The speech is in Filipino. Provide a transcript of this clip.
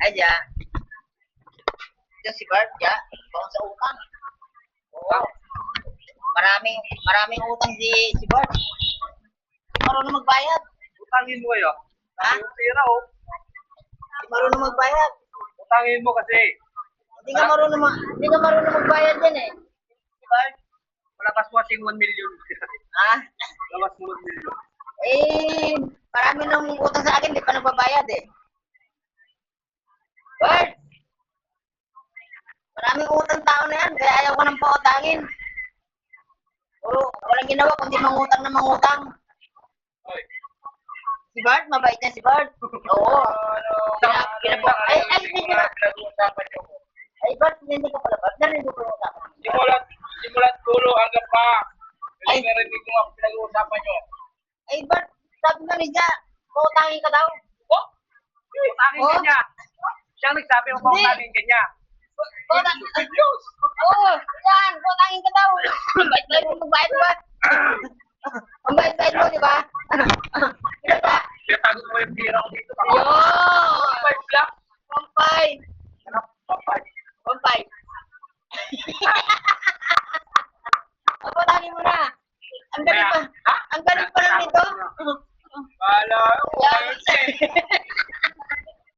Aja. Diyan si Bart, ya. Bawang sa utang. Oo. Maraming utang si Bart. Hindi marunong magbayad. Utangin mo kayo. Ha? Yung tira oh. Hindi marunong magbayad. Utangin mo kasi. Hindi ka marunong magbayad din eh. Si Bart. Malakas mo kasing 1 million. Ha? Lakas mo 1 million. Eh, marami nang utang sa akin, di pa nagbabayad eh. Bert! Maraming utang tao na yan, kaya ayaw ko nang pautangin. Puro, walang ginawa kundi mangutang na mangutang. Oy. Si Bart, mabait niya si Bart. Oo. Ay, Bart, hindi ka pala, Bart. Narinig ko pala usapan. Simulat dulo hanggang pa. Ay. Narinig ko ang pinag-uusapan nyo. Ay, Bart, sabi nga niya, pautangin ka daw. Oh? Utangin ka niya. Siyang nagsabi mo pautangin ka niya. Oo, yan, pautangin ka daw. Ang bait-bait mo, magbayad mo, Bart. Ang bait-bait mo, di ba? Tinatago mo yung tira ko dito. Ayun! 5 lang. 1.5. Ano? 5. 1.5. Pautangin mo na. Ang galing pa.